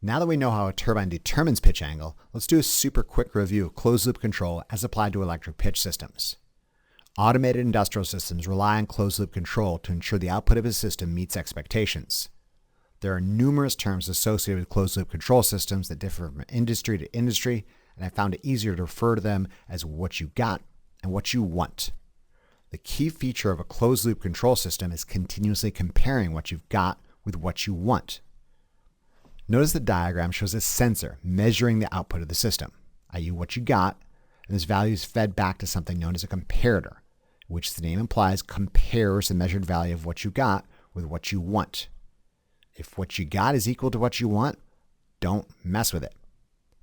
Now that we know how a turbine determines pitch angle, let's do a super quick review of closed-loop control as applied to electric pitch systems. Automated industrial systems rely on closed-loop control to ensure the output of a system meets expectations. There are numerous terms associated with closed-loop control systems that differ from industry to industry, and I found it easier to refer to them as what you got and what you want. The key feature of a closed-loop control system is continuously comparing what you've got with what you want. Notice the diagram shows a sensor measuring the output of the system, i.e. what you got, and this value is fed back to something known as a comparator, which the name implies compares the measured value of what you got with what you want. If what you got is equal to what you want, don't mess with it.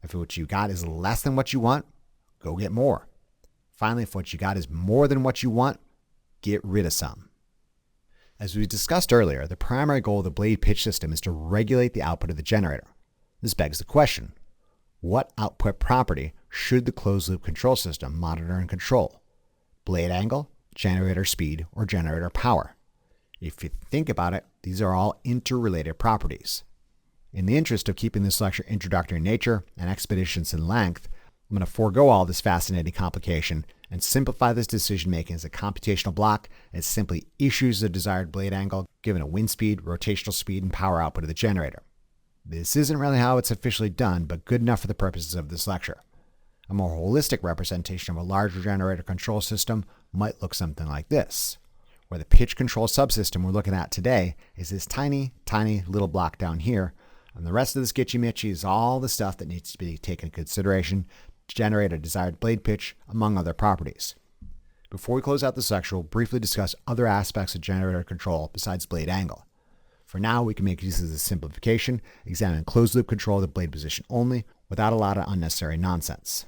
If what you got is less than what you want, go get more. Finally, if what you got is more than what you want, get rid of some. As we discussed earlier, the primary goal of the blade pitch system is to regulate the output of the generator. This begs the question, what output property should the closed-loop control system monitor and control? Blade angle, generator speed, or generator power? If you think about it, these are all interrelated properties. In the interest of keeping this lecture introductory in nature and expeditious in length, I'm going to forego all this fascinating complication and simplify this decision-making as a computational block that simply issues the desired blade angle given a wind speed, rotational speed, and power output of the generator. This isn't really how it's officially done, but good enough for the purposes of this lecture. A more holistic representation of a larger generator control system might look something like this, where the pitch control subsystem we're looking at today is this tiny, tiny little block down here, and the rest of this gitchy-mitchy is all the stuff that needs to be taken into consideration to generate a desired blade pitch, among other properties. Before we close out this lecture, we'll briefly discuss other aspects of generator control besides blade angle. For now, we can make use of this simplification, examine closed-loop control of the blade position only, without a lot of unnecessary nonsense.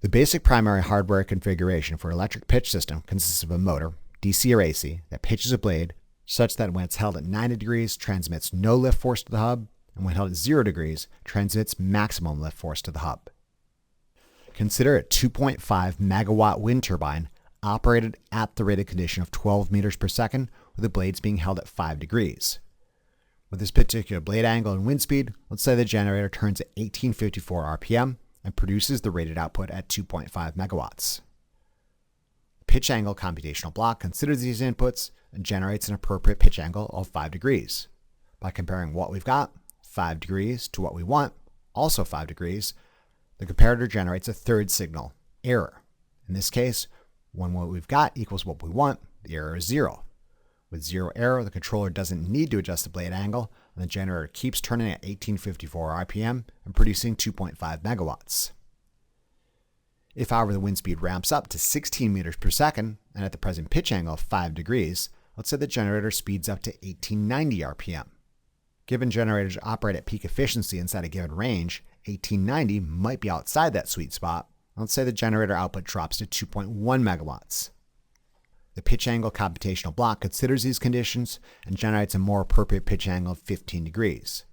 The basic primary hardware configuration for an electric pitch system consists of a motor, DC or AC, that pitches a blade such that when it's held at 90 degrees, transmits no lift force to the hub, and when held at 0 degrees, transmits maximum lift force to the hub. Consider a 2.5 megawatt wind turbine operated at the rated condition of 12 meters per second with the blades being held at 5 degrees. With this particular blade angle and wind speed, let's say the generator turns at 1854 RPM and produces the rated output at 2.5 megawatts. The pitch angle computational block considers these inputs and generates an appropriate pitch angle of 5 degrees. By comparing what we've got, 5 degrees, to what we want, also 5 degrees, the comparator generates a third signal, error. In this case, when what we've got equals what we want, the error is 0. With 0 error, the controller doesn't need to adjust the blade angle, and the generator keeps turning at 1854 RPM and producing 2.5 megawatts. If, however, the wind speed ramps up to 16 meters per second, and at the present pitch angle of 5 degrees, let's say the generator speeds up to 1890 RPM. Given generators operate at peak efficiency inside a given range, 1890 might be outside that sweet spot. Let's say the generator output drops to 2.1 megawatts. The pitch angle computational block considers these conditions and generates a more appropriate pitch angle of 15 degrees.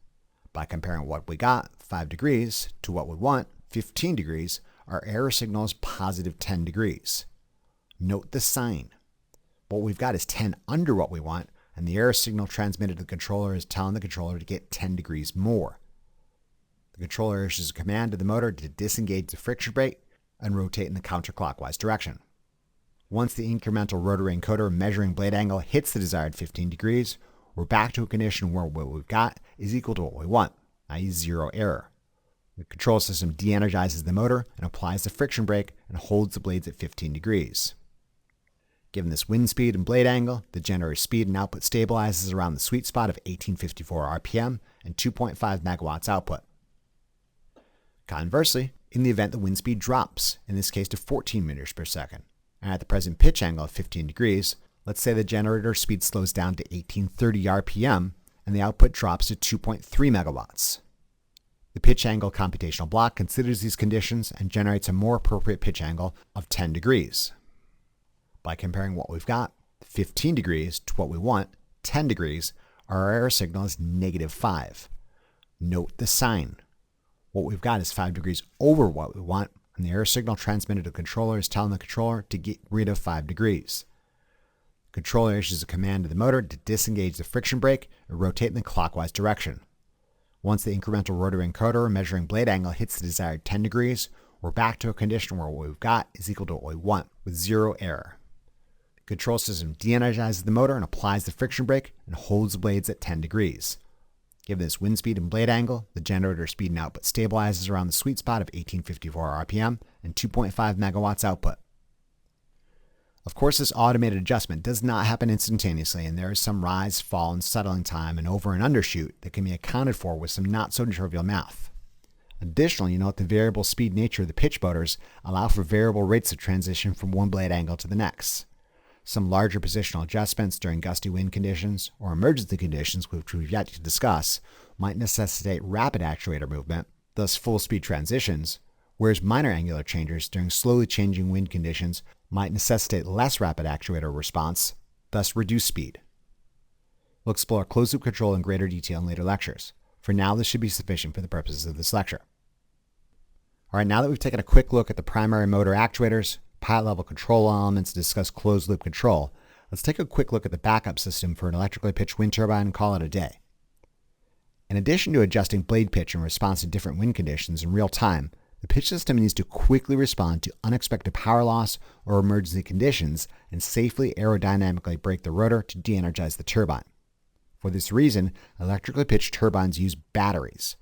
By comparing what we got, 5 degrees, to what we want, 15 degrees, our error signal is positive 10 degrees. Note the sign. What we've got is 10 under what we want, and the error signal transmitted to the controller is telling the controller to get 10 degrees more. The controller issues a command to the motor to disengage the friction brake and rotate in the counterclockwise direction. Once the incremental rotary encoder measuring blade angle hits the desired 15 degrees, we're back to a condition where what we've got is equal to what we want, i.e. 0 error. The control system de-energizes the motor and applies the friction brake and holds the blades at 15 degrees. Given this wind speed and blade angle, the generator speed and output stabilizes around the sweet spot of 1854 RPM and 2.5 megawatts output. Conversely, in the event the wind speed drops, in this case to 14 meters per second, and at the present pitch angle of 15 degrees, let's say the generator speed slows down to 1830 RPM and the output drops to 2.3 megawatts. The pitch angle computational block considers these conditions and generates a more appropriate pitch angle of 10 degrees. By comparing what we've got, 15 degrees, to what we want, 10 degrees, our error signal is negative 5. Note the sign. What we've got is 5 degrees over what we want, and the error signal transmitted to the controller is telling the controller to get rid of 5 degrees. The controller issues a command to the motor to disengage the friction brake and rotate in the clockwise direction. Once the incremental rotary encoder measuring blade angle hits the desired 10 degrees, we're back to a condition where what we've got is equal to what we want, with zero error. The control system de-energizes the motor and applies the friction brake and holds the blades at 10 degrees. Given this wind speed and blade angle, the generator speed and output stabilizes around the sweet spot of 1854 RPM and 2.5 megawatts output. Of course, this automated adjustment does not happen instantaneously, and there is some rise, fall, and settling time and over and undershoot that can be accounted for with some not so trivial math. Additionally, note the variable speed nature of the pitch motors allow for variable rates of transition from one blade angle to the next. Some larger positional adjustments during gusty wind conditions or emergency conditions, which we've yet to discuss, might necessitate rapid actuator movement, thus full speed transitions, whereas minor angular changes during slowly changing wind conditions might necessitate less rapid actuator response, thus reduced speed. We'll explore closed-loop control in greater detail in later lectures. For now, this should be sufficient for the purposes of this lecture. All right, now that we've taken a quick look at the primary motor actuators, pilot level control elements, and discussed closed-loop control, let's take a quick look at the backup system for an electrically pitched wind turbine and call it a day. In addition to adjusting blade pitch in response to different wind conditions in real time, the pitch system needs to quickly respond to unexpected power loss or emergency conditions and safely aerodynamically brake the rotor to de-energize the turbine. For this reason, electrically pitched turbines use batteries,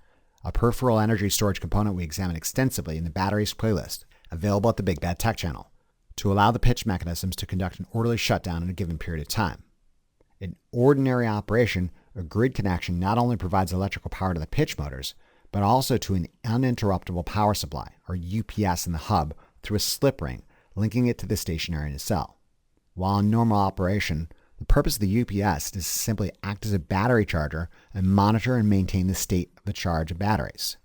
a peripheral energy storage component we examine extensively in the batteries playlist, available at the Big Bad Tech channel, to allow the pitch mechanisms to conduct an orderly shutdown in a given period of time. In ordinary operation, a grid connection not only provides electrical power to the pitch motors, but also to an uninterruptible power supply, or UPS, in the hub through a slip ring, linking it to the stationary nacelle. While in normal operation, the purpose of the UPS is to simply act as a battery charger and monitor and maintain the state of the charge of batteries.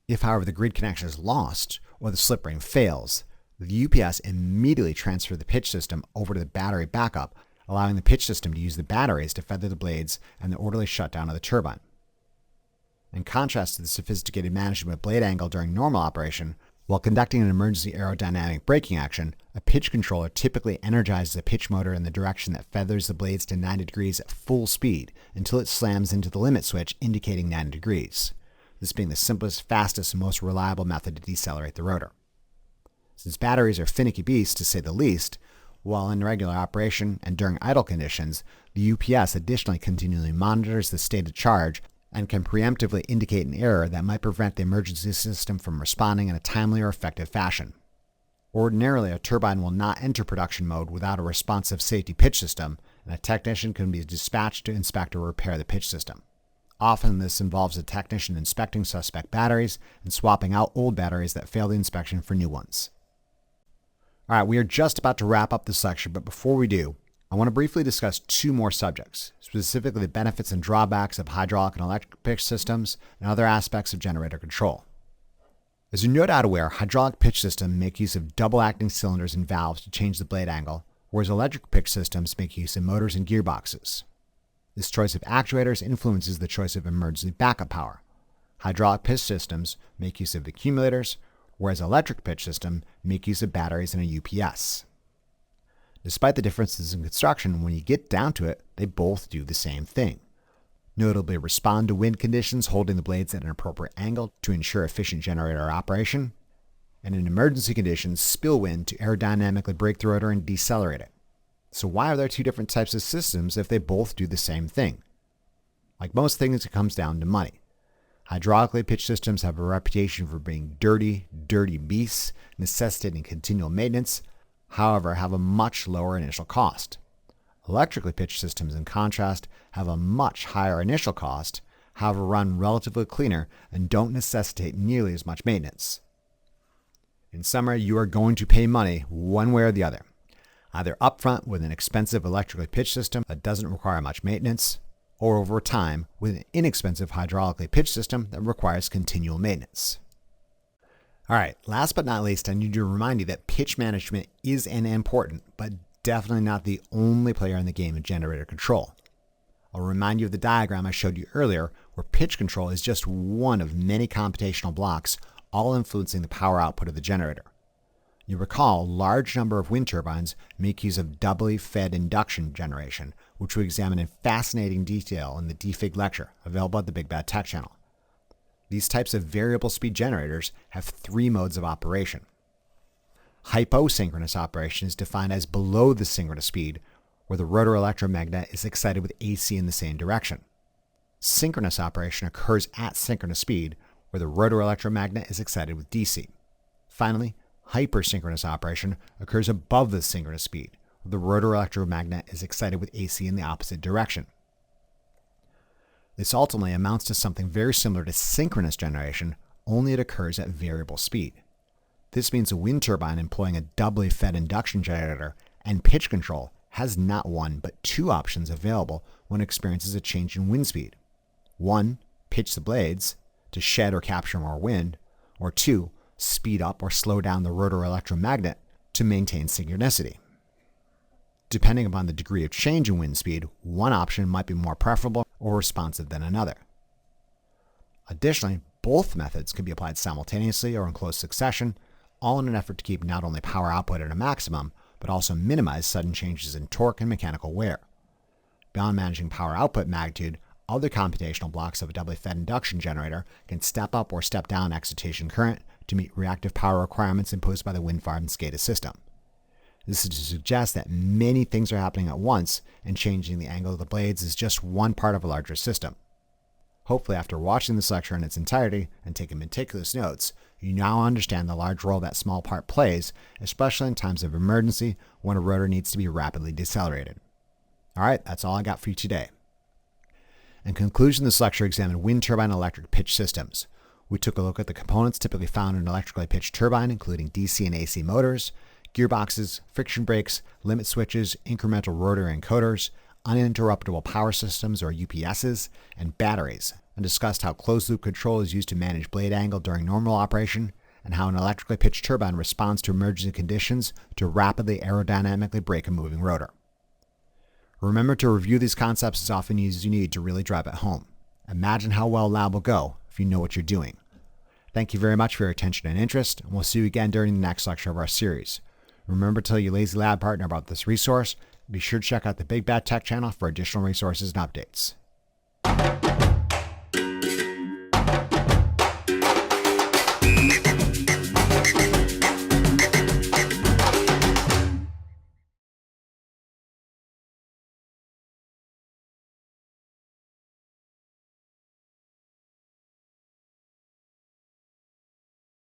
If, however, the grid connection is lost or the slip ring fails, the UPS immediately transfers the pitch system over to the battery backup, allowing the pitch system to use the batteries to feather the blades and the orderly shutdown of the turbine. In contrast to the sophisticated management of blade angle during normal operation, while conducting an emergency aerodynamic braking action, a pitch controller typically energizes a pitch motor in the direction that feathers the blades to 90 degrees at full speed until it slams into the limit switch indicating 90 degrees, this being the simplest, fastest, and most reliable method to decelerate the rotor. Since batteries are finicky beasts, to say the least, while in regular operation and during idle conditions, the UPS additionally continually monitors the state of charge and can preemptively indicate an error that might prevent the emergency system from responding in a timely or effective fashion. Ordinarily, a turbine will not enter production mode without a responsive safety pitch system, and a technician can be dispatched to inspect or repair the pitch system. Often this involves a technician inspecting suspect batteries and swapping out old batteries that failed the inspection for new ones. All right, we are just about to wrap up this lecture, but before we do, I want to briefly discuss two more subjects, specifically the benefits and drawbacks of hydraulic and electric pitch systems and other aspects of generator control. As you're no doubt aware, hydraulic pitch systems make use of double-acting cylinders and valves to change the blade angle, whereas electric pitch systems make use of motors and gearboxes. This choice of actuators influences the choice of emergency backup power. Hydraulic pitch systems make use of accumulators, whereas electric pitch systems make use of batteries and a UPS. Despite the differences in construction, when you get down to it, they both do the same thing. Notably, respond to wind conditions, holding the blades at an appropriate angle to ensure efficient generator operation, and in emergency conditions, spill wind to aerodynamically brake the rotor and decelerate it. So why are there two different types of systems if they both do the same thing? Like most things, it comes down to money. Hydraulically pitched systems have a reputation for being dirty beasts, necessitating continual maintenance, however, have a much lower initial cost. Electrically pitched systems, in contrast, have a much higher initial cost, however run relatively cleaner and don't necessitate nearly as much maintenance. In summary, you are going to pay money one way or the other, either upfront with an expensive electrically pitched system that doesn't require much maintenance, or over time with an inexpensive hydraulically pitched system that requires continual maintenance. All right, last but not least, I need to remind you that pitch management is an important, but definitely not the only player in the game of generator control. I'll remind you of the diagram I showed you earlier, where pitch control is just one of many computational blocks, all influencing the power output of the generator. You recall, a large number of wind turbines make use of doubly fed induction generation, which we examine in fascinating detail in the DFIG lecture, available at the Big Bad Tech channel. These types of variable speed generators have three modes of operation. Hyposynchronous operation is defined as below the synchronous speed, where the rotor electromagnet is excited with AC in the same direction. Synchronous operation occurs at synchronous speed, where the rotor electromagnet is excited with DC. Finally, hypersynchronous operation occurs above the synchronous speed, where the rotor electromagnet is excited with AC in the opposite direction. This ultimately amounts to something very similar to synchronous generation, only it occurs at variable speed. This means a wind turbine employing a doubly fed induction generator and pitch control has not one but two options available when it experiences a change in wind speed. One, pitch the blades to shed or capture more wind, or two, speed up or slow down the rotor electromagnet to maintain synchronicity. Depending upon the degree of change in wind speed, one option might be more preferable or responsive than another. Additionally, both methods can be applied simultaneously or in close succession, all in an effort to keep not only power output at a maximum, but also minimize sudden changes in torque and mechanical wear. Beyond managing power output magnitude, other computational blocks of a doubly fed induction generator can step up or step down excitation current to meet reactive power requirements imposed by the wind farm SCADA system. This is to suggest that many things are happening at once, and changing the angle of the blades is just one part of a larger system. Hopefully, after watching this lecture in its entirety and taking meticulous notes, you now understand the large role that small part plays, especially in times of emergency when a rotor needs to be rapidly decelerated. Alright, that's all I got for you today. In conclusion, this lecture examined wind turbine electric pitch systems. We took a look at the components typically found in an electrically pitched turbine, including DC and AC motors, gearboxes, friction brakes, limit switches, incremental rotor encoders, uninterruptible power systems or UPSs, and batteries, and discussed how closed-loop control is used to manage blade angle during normal operation, and how an electrically pitched turbine responds to emergency conditions to rapidly aerodynamically brake a moving rotor. Remember to review these concepts as often as you need to really drive it home. Imagine how well lab will go if you know what you're doing. Thank you very much for your attention and interest, and we'll see you again during the next lecture of our series. Remember to tell your lazy lab partner about this resource. Be sure to check out the Big Bad Tech channel for additional resources and updates.